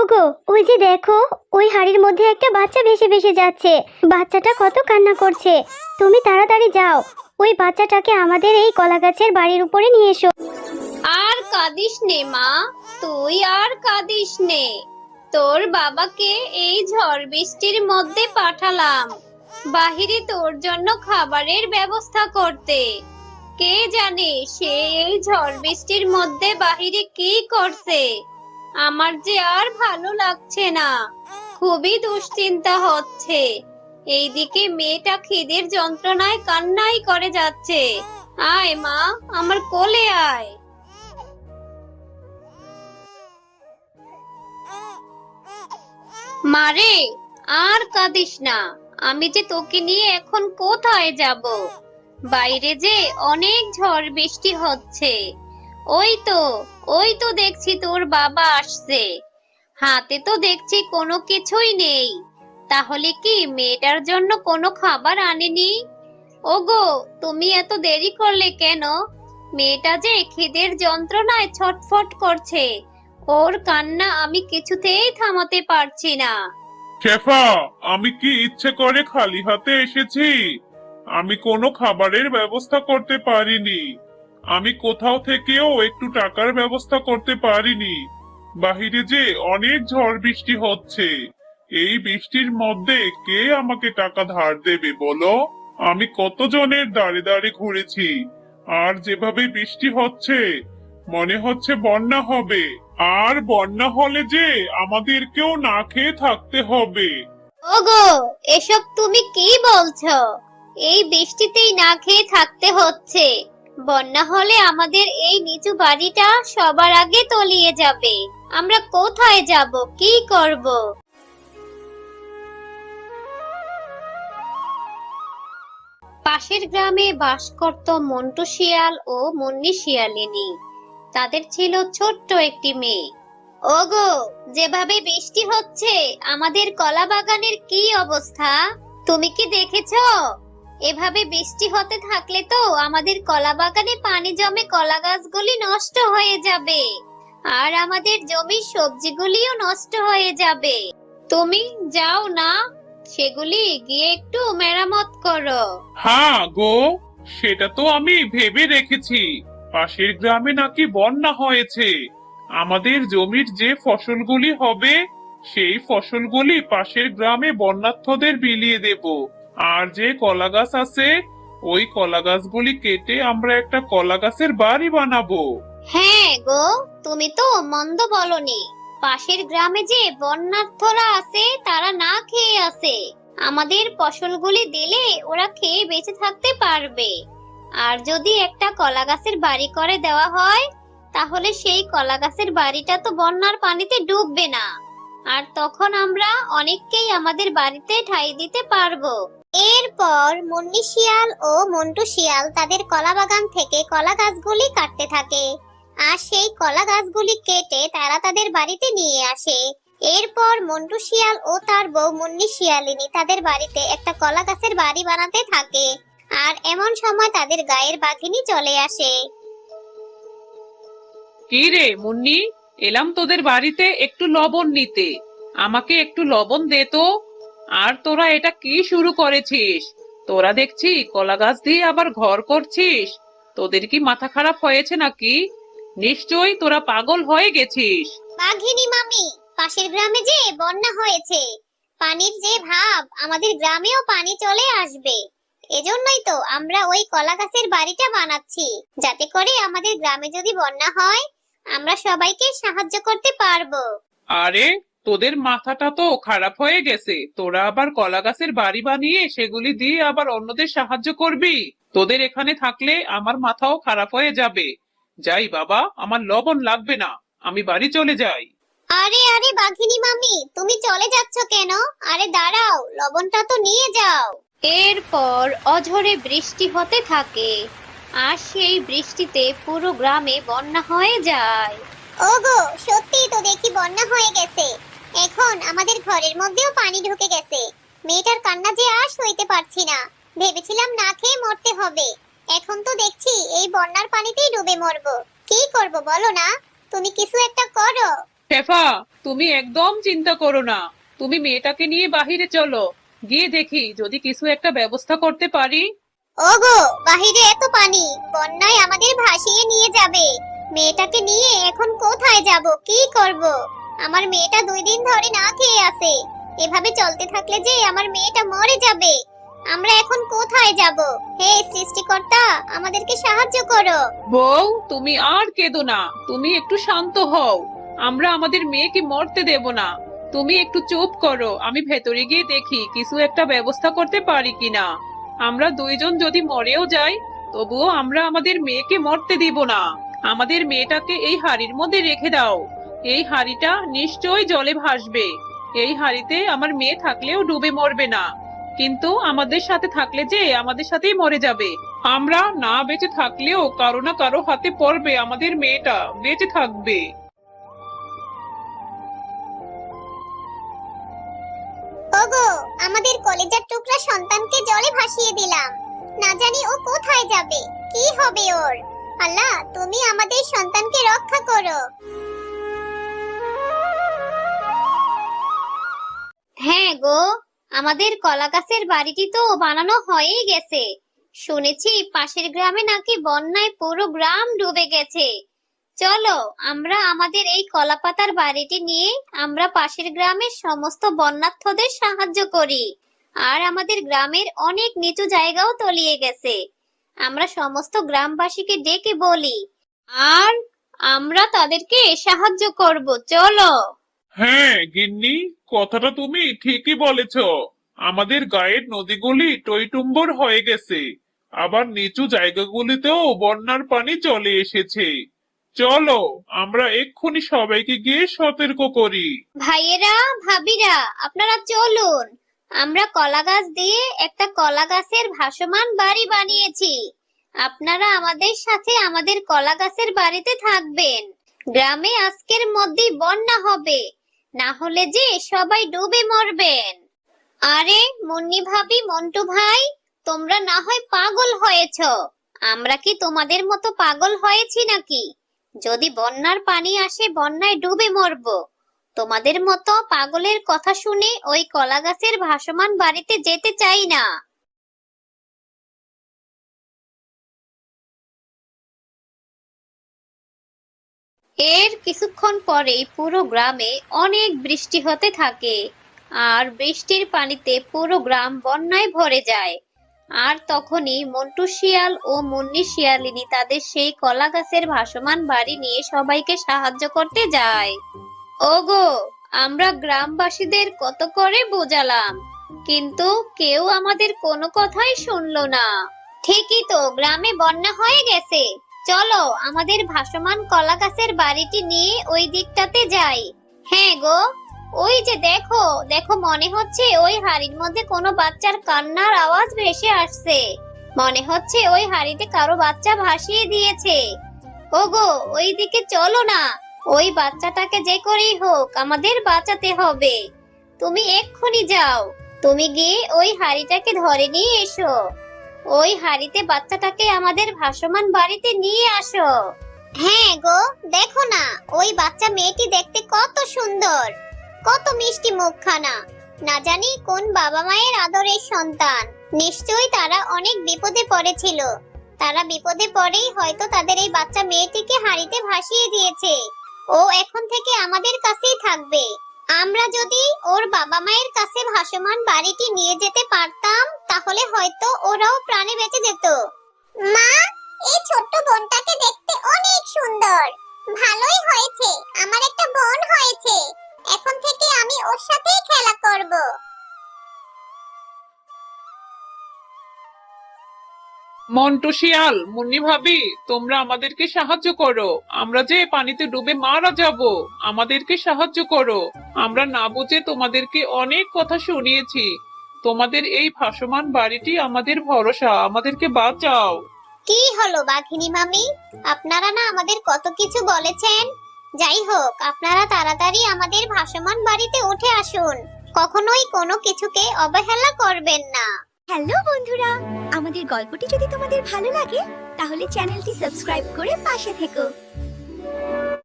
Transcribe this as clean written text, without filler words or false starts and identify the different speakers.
Speaker 1: ওগো, ওই যে দেখো, ওই হাড়ির মধ্যে একটা বাচ্চা ভেসে ভেসে যাচ্ছে। বাচ্চাটা কত কান্না করছে। তুমি তাড়াতাড়ি যাও, ওই বাচ্চাটাকে আমাদের এই কলা গাছের বাড়ির উপরে নিয়ে এসো।
Speaker 2: আর কাঁদিস নে মা, তুই আর কাঁদিস নে। তোর বাবাকে এই ঝড় বৃষ্টির মধ্যে পাঠালাম বাহিরে তোর জন্য খাবারের ব্যবস্থা করতে। কে জানে সে এই ঝড় বৃষ্টির মধ্যে বাহিরে কি করছে। আমার যে আর ভালো লাগছে না, খুবই দুশ্চিন্তা হচ্ছে। এইদিকে মেয়েটা খিদের যন্ত্রণায় কান্নাই করে যাচ্ছে। আয় মা, আমার কোলে আয়। মারে, আর কাঁদিস না। আমি যে তোকে নিয়ে এখন কোথায় যাব? বাইরে যে অনেক ঝড় বৃষ্টি হচ্ছে। ওই তো দেখছি তোর বাবা আসছে। হাতে তো দেখছি কোনো কিছুই নেই। তাহলে কি মেয়েটার জন্য কোনো খাবার আনেনি? ওগো, তুমি এত দেরি করলে কেন? মেয়েটা যে খিদের যন্ত্রণায় ছটফট করছে। ওর কান্না আমি কিছুতেই থামাতে পারছি না।
Speaker 3: শেফা, আমি কি ইচ্ছে করে খালি হাতে এসেছি? আমি কোনো খাবারের ব্যবস্থা করতে পারিনি। আমি কোথাও থেকেও একটু টাকার ব্যবস্থা করতে পারিনি। বাহিরে যে অনেক ঝড় বৃষ্টি হচ্ছে। এই বৃষ্টির মধ্যে কে আমাকে টাকা ধার দেবে বলো? আমি কতজনের দাঁড়ে দাঁড়ে ঘুরেছি, আর যেভাবে বৃষ্টি হচ্ছে মনে হচ্ছে বন্যা হবে। আর বন্যা হলে যে আমাদেরকেও না খেয়ে থাকতে হবে।
Speaker 2: ওগো, এসব তুমি কি বলছো? এই বৃষ্টিতেই না খেয়ে থাকতে হচ্ছে। বন্যা হলে আমাদের এই নিচু বাড়িটা সবার আগে তলিয়ে যাবে। আমরা কোথায় যাব, কি করব? পাশের গ্রামে বাস করত মন্টু শিয়াল ও মুন্নি শিয়ালিনী। তাদের ছিল ছোট্ট একটি মেয়ে। ওগো, যেভাবে বৃষ্টি হচ্ছে আমাদের কলা বাগানের কি অবস্থা তুমি কি দেখেছো? এভাবে বৃষ্টি হতে থাকলে তো আমাদের কলা বাগানে পানি জমে কলা গাছগুলি নষ্ট হয়ে যাবে, আর আমাদের জমির সবজিগুলিও নষ্ট হয়ে যাবে। তুমি যাও না, সেগুলি গিয়ে একটু মেরামত করো।
Speaker 3: হ্যাঁ গো, সেটা তো আমি ভেবে রেখেছি। পাশের গ্রামে নাকি বন্যা হয়েছে। আমাদের জমির যে ফসলগুলি হবে সেই ফসলগুলি পাশের গ্রামে বন্যার্থদের বিলিয়ে দেব। আর যে কলা গাছ আছে ওই কলা গাছগুলি কেটে আমরা একটা কলা গাছের বাড়ি বানাবো।
Speaker 2: হ্যাঁ গো, তুমি তো মন্দ বলনি। পাশের গ্রামে যে বন্যার্থরা আছে তারা না খেয়ে আছে। আমাদের ফসলগুলি দিলে ওরা খেয়ে বেঁচে থাকতে পারবে। আর যদি একটা কলা গাছের বাড়ি করে দেওয়া হয়, তাহলে সেই কলা গাছের বাড়িটা তো বন্যার পানিতে ডুববে না। আর তখন আমরা অনেককেই আমাদের বাড়িতে ঠাঁই দিতে পারবো। এরপর মুন্নি শিয়াল ও মন্টু শিয়াল তাদের কলা বাগান থেকে কলা গাছগুলি কাটতে থাকে, আর সেই কলা গাছগুলি কেটে তারা তাদের বাড়িতে নিয়ে আসে। এরপর মন্টু শিয়াল ও তার বউ মুন্নি শিয়ালিনী তাদের বাড়িতে একটা কলা গাছের বাড়ি বানাতে থাকে। আর এমন সময় তাদের গায়ের বাঘিনী চলে আসে।
Speaker 4: কি রে মুন্নি, এলাম তোদের বাড়িতে একটু লবণ নিতে। আমাকে একটু লবণ দে তো। আর তোরা এটা কি শুরু করেছিস? তোরা দেখছি কলা গাছ দিয়ে আবার ঘর করছিস। তোদের কি মাথা খারাপ হয়েছে নাকি? নিশ্চয়ই তোরা পাগল হয়ে গেছিস।
Speaker 2: বাঘিনী মামি, পাশের গ্রামে যে বন্যা হয়েছে, পানির যে ভাব আমাদের গ্রামেও পানি চলে আসবে। এজন্যই তো আমরা ওই কলা গাছের বাড়িটা বানাচ্ছি, যাতে করে আমাদের গ্রামে যদি বন্যা হয় আমরা সবাইকে সাহায্য করতে পারবো।
Speaker 4: আরে, তোদের মাথাটা তো খারাপ হয়ে গেছে। তোরা আবার কলা গাছের বাড়ি বানিয়ে সেগুলি দিয়ে আবার অন্যদের সাহায্য করবি? তোদের এখানে থাকলে আমার মাথাও খারাপ হয়ে যাবে। যাই বাবা, আমার লবণ লাগবে না, আমি বাড়ি চলে যাই।
Speaker 2: আরে আরে বাঘিনী মামি, তুমি চলে যাচ্ছ কেন? আরে দাঁড়াও, লবণটা তো নিয়ে যাও। এরপর অঝরে বৃষ্টি হতে থাকে, আর সেই বৃষ্টিতে পুরো গ্রামে বন্যা হয়ে যায়। ওগো, সত্যিই তো দেখি বন্যা হয়ে গেছে। এখন আমাদের ঘরের মধ্যেও পানি ঢুকে গেছে। মেয়েটার কান্না যে আর সইতে পারছি না। ভেবেছিলাম না খেয়ে মরতে হবে, এখন তো দেখছি এই বন্যার পানিতেই ডুবে মরবো। কি করব বলো না, তুমি কিছু একটা করো।
Speaker 4: শেফা, তুমি একদম চিন্তা করো না। তুমি মেয়েটাকে নিয়ে বাহিরে চলো, গিয়ে দেখি যদি কিছু একটা ব্যবস্থা করতে পারি।
Speaker 2: ওগো, বাহিরে এত পানি, বন্যায় আমাদের ভাসিয়ে নিয়ে যাবে। মেয়েটাকে নিয়ে এখন কোথায় যাব, কি করব? আমার মেয়েটা 2 দিন ধরে না খেয়ে আছে। এভাবে চলতে থাকলে যে আমার মেয়েটা মরে যাবে। আমরা এখন কোথায় যাব? হে সৃষ্টিকর্তা, আমাদেরকে সাহায্য করো।
Speaker 4: বউ, তুমি আর কেঁদো না, তুমি একটু শান্ত হও। আমরা আমাদের মেয়েকে মরতে দেব না। তুমি একটু চুপ করো, আমি ভেতরে গিয়ে দেখি কিছু একটা ব্যবস্থা করতে পারি কিনা। আমরা 2 জন যদি মরেও যাই, তবুও আমরা আমাদের মেয়েকে মরতে দিব না। আমাদের মেয়েটাকে এই হাড়ির মধ্যে রেখে দাও। এই হাড়িটা নিশ্চয়ই জলে ভাসবে। এই হাড়িতে আমার মেয়ে থাকলেও ডুবে মরবে না, কিন্তু আমাদের সাথে থাকলে যে আমাদের সাথেই মরে যাবে। আমরা না বেঁচে থাকলেও কারো না কারো হাতে পড়বে, আমাদের মেয়েটা বেঁচে থাকবে।
Speaker 2: ওগো, আমাদের কলেজার টুকরা সন্তানকে জলে ভাসিয়ে দিলাম। না জানি ও কোথায় যাবে, কি হবে ওর। আল্লাহ, তুমি আমাদের সন্তানকে রক্ষা করো। হ্যাঁ গো, আমাদের কলা গাছের বাড়িটি তো বানানো হয়েই গেছে। শুনেছি পাশের গ্রামে নাকি বন্যায় পুরো গ্রাম ডুবে গেছে। চলো আমরা আমাদের এই কলাপাতার বাড়িটি নিয়ে আমরা পাশের গ্রামের সমস্ত বন্যার্থদের সাহায্য করি। আর আমাদের গ্রামের অনেক নিচু জায়গাও তলিয়ে গেছে। আমরা সমস্ত গ্রামবাসীকে ডেকে বলি, আর আমরা তাদেরকে সাহায্য করব। চলো।
Speaker 3: হ্যাঁ গিন্নি, কথাটা তুমি ঠিকই বলেছ। আমাদের গায়ের নদীগুলি টইটুম্বর হয়ে গেছে, আবার নিচু জায়গাগুলিতেও বন্যার পানি চলে এসেছে। চলো আমরা এক্ষুনি সবাইকে গিয়ে সতর্ক করি।
Speaker 2: ভাইয়েরা, ভাবিরা, আপনারা চলুন। আমরা কলা গাছ দিয়ে একটা কলা গাছের ভাসমান বাড়ি বানিয়েছি। আপনারা আমাদের সাথে আমাদের কলা গাছের বাড়িতে থাকবেন। গ্রামে আজকের মধ্যেই বন্যা হবে, না হলে যে সবাই ডুবে মরবেন। আরে মুন্নি ভাবি, মন্টু ভাই, তোমরা না হয় পাগল হয়েছো। আমরা কি তোমাদের মতো পাগল হয়েছি নাকি? যদি বন্যার পানি আসে বন্যায় ডুবে মরবো। তোমাদের মতো পাগলের কথা শুনে ওই কলা গাছের ভাসমান বাড়িতে যেতে চাই না। এর কিছুক্ষণ পরেই পুরো গ্রামে অনেক বৃষ্টি হতে থাকে, আর বৃষ্টির পানিতে পুরো গ্রাম বন্যায় ভরে যায়। আর তখনই মন্টু শিয়াল ও মুন্নি শিয়ালিনী তাদের সেই কলা গাছের ভাসমান বাড়ি নিয়ে সবাইকে সাহায্য করতে যায়। ওগো, আমরা গ্রামবাসীদের কত করে বোঝালাম, কিন্তু কেউ আমাদের কোনো কথাই শুনলো না। ঠিকই তো, গ্রামে বন্যা হয়ে গেছে। চলো আমাদের ভাসমান কলা গাছের বাড়িটি নিয়ে ওই দিকটাতে যাই। হ্যাঁ গো, ওই যে দেখো দেখো, মনে হচ্ছে ওই হাড়ির মধ্যে কোনো বাচ্চার কান্নার আওয়াজ ভেসে আসছে। মনে হচ্ছে ওই হাড়িতে কারো বাচ্চা ভাসিয়ে দিয়েছে। ওগো, ওই দিকে চলো না। ওই বাচ্চাটাকে যে করেই হোক আমাদের বাঁচাতে হবে। তুমি এক্ষুনি যাও, তুমি গিয়ে ওই হাড়িটাকে ধরে নিয়ে এসো। ওই হাড়িতে বাচ্চাটাকে আমাদের ভাসমান বাড়িতে নিয়ে আসো। হ্যাঁ গো, দেখো না, ওই বাচ্চা মেয়েটি দেখতে কত সুন্দর, কত মিষ্টি মুখখানা। না জানি কোন বাবা মায়ের আদরের সন্তান। নিশ্চয়ই তারা অনেক বিপদে পড়েছিল। তারা বিপদে পড়েই হয়তো তাদের এই বাচ্চা মেয়েটিকে হাড়িতে ভাসিয়ে দিয়েছে। ও এখন থেকে আমাদের কাছেই থাকবে। আমরা যদি ওর বাবা মায়ের কাছে ভাসমান বাড়িটি নিয়ে যেতে পারতাম, তাহলে হয়তো ওরাও প্রাণে বেঁচে যেত। মা, এই ছোট্ট বোনটাকে দেখতে অনেক সুন্দর। ভালোই হয়েছে, আমার একটা বোন হয়েছে। এখন থেকে আমি ওর সাথেই খেলা করব।
Speaker 4: মন্টু শিয়াল, মুন্নি ভাবি, তোমরা আমাদেরকে সাহায্য করো। আমরা যে পানিতে ডুবে মারা যাব, আমাদেরকে সাহায্য করো। আমরা না বুঝে তোমাদেরকে অনেক কথা শুনিয়েছি। তোমাদের এই ভাসমান বাড়িটি আমাদের ভরসা, আমাদেরকে বাঁচাও।
Speaker 2: কি হলো বাঘিনী মামি, আপনারা না আমাদের কত কিছু বলেছেন। যাই হোক, আপনারা তাড়াতাড়ি আমাদের ভাসমান বাড়িতে উঠে আসুন। কখনোই কোনো কিছুকে অবহেলা করবেন না।
Speaker 5: হ্যালো বন্ধুরা, আমাদের গল্পটি যদি তোমাদের ভালো লাগে তাহলে চ্যানেলটি সাবস্ক্রাইব করে পাশে থেকো।